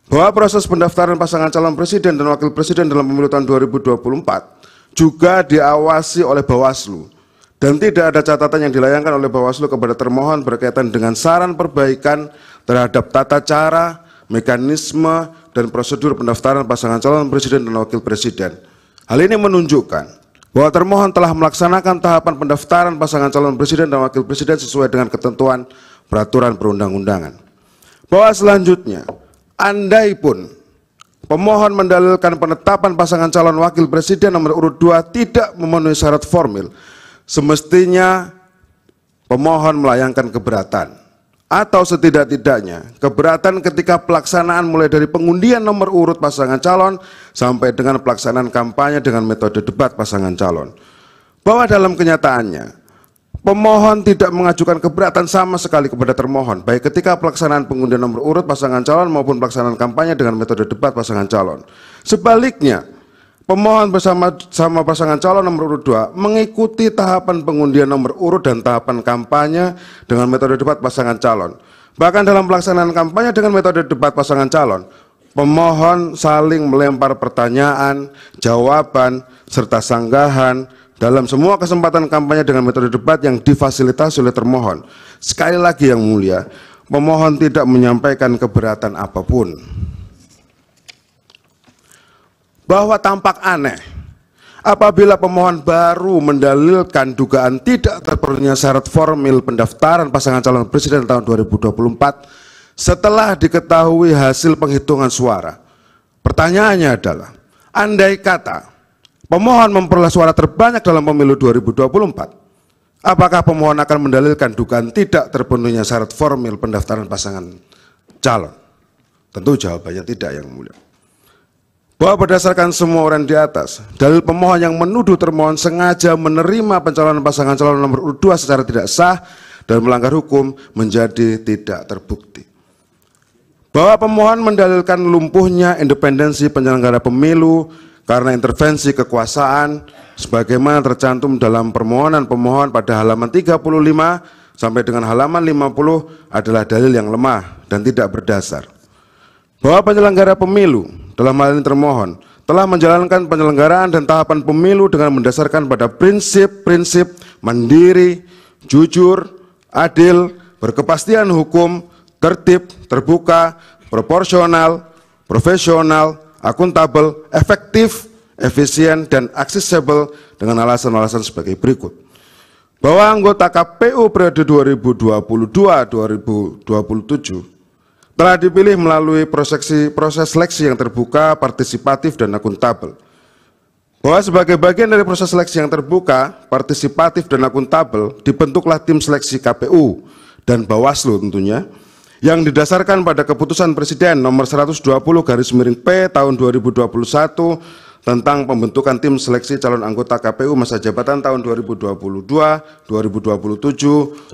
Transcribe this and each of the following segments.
bahwa proses pendaftaran pasangan calon presiden dan wakil presiden dalam pemilu tahun 2024 juga diawasi oleh Bawaslu dan tidak ada catatan yang dilayangkan oleh Bawaslu kepada termohon berkaitan dengan saran perbaikan terhadap tata cara, mekanisme, dan prosedur pendaftaran pasangan calon presiden dan wakil presiden. Hal ini menunjukkan bahwa termohon telah melaksanakan tahapan pendaftaran pasangan calon presiden dan wakil presiden sesuai dengan ketentuan peraturan perundang-undangan. Bahwa selanjutnya, andai pun pemohon mendalilkan penetapan pasangan calon wakil presiden nomor urut 2 tidak memenuhi syarat formil, semestinya pemohon melayangkan keberatan. Atau setidak-tidaknya keberatan ketika pelaksanaan mulai dari pengundian nomor urut pasangan calon sampai dengan pelaksanaan kampanye dengan metode debat pasangan calon. Bahwa dalam kenyataannya pemohon tidak mengajukan keberatan sama sekali kepada termohon, baik ketika pelaksanaan pengundian nomor urut pasangan calon maupun pelaksanaan kampanye dengan metode debat pasangan calon. Sebaliknya, pemohon bersama pasangan calon nomor urut 2 mengikuti tahapan pengundian nomor urut dan tahapan kampanye dengan metode debat pasangan calon. Bahkan dalam pelaksanaan kampanye dengan metode debat pasangan calon, pemohon saling melempar pertanyaan, jawaban, serta sanggahan dalam semua kesempatan kampanye dengan metode debat yang difasilitasi oleh termohon. Sekali lagi yang mulia, pemohon tidak menyampaikan keberatan apapun. Bahwa tampak aneh apabila pemohon baru mendalilkan dugaan tidak terpenuhinya syarat formil pendaftaran pasangan calon presiden tahun 2024 setelah diketahui hasil penghitungan suara. Pertanyaannya adalah, andai kata pemohon memperoleh suara terbanyak dalam pemilu 2024, apakah pemohon akan mendalilkan dugaan tidak terpenuhinya syarat formil pendaftaran pasangan calon? Tentu jawabannya tidak, yang mulia. Bahwa berdasarkan semua orang di atas, dalil pemohon yang menuduh termohon sengaja menerima pencalonan pasangan calon nomor urut 2 secara tidak sah dan melanggar hukum menjadi tidak terbukti. Bahwa pemohon mendalilkan lumpuhnya independensi penyelenggara pemilu karena intervensi kekuasaan sebagaimana tercantum dalam permohonan pemohon pada halaman 35 sampai dengan halaman 50 adalah dalil yang lemah dan tidak berdasar. Bahwa penyelenggara pemilu dalam hal ini termohon telah menjalankan penyelenggaraan dan tahapan pemilu dengan mendasarkan pada prinsip-prinsip mandiri, jujur, adil, berkepastian hukum, tertib, terbuka, proporsional, profesional, akuntabel, efektif, efisien, dan aksesibel dengan alasan-alasan sebagai berikut. Bahwa anggota KPU periode 2022-2027 telah dipilih melalui proses seleksi yang terbuka, partisipatif, dan akuntabel. Bahwa sebagai bagian dari proses seleksi yang terbuka, partisipatif, dan akuntabel, dibentuklah tim seleksi KPU dan Bawaslu tentunya, yang didasarkan pada keputusan Presiden nomor 120/P tahun 2021 tentang pembentukan tim seleksi calon anggota KPU masa jabatan tahun 2022-2027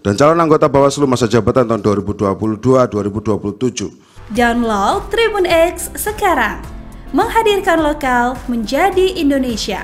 dan calon anggota Bawaslu masa jabatan tahun 2022-2027. Download Tribun X sekarang, menghadirkan lokal menjadi Indonesia.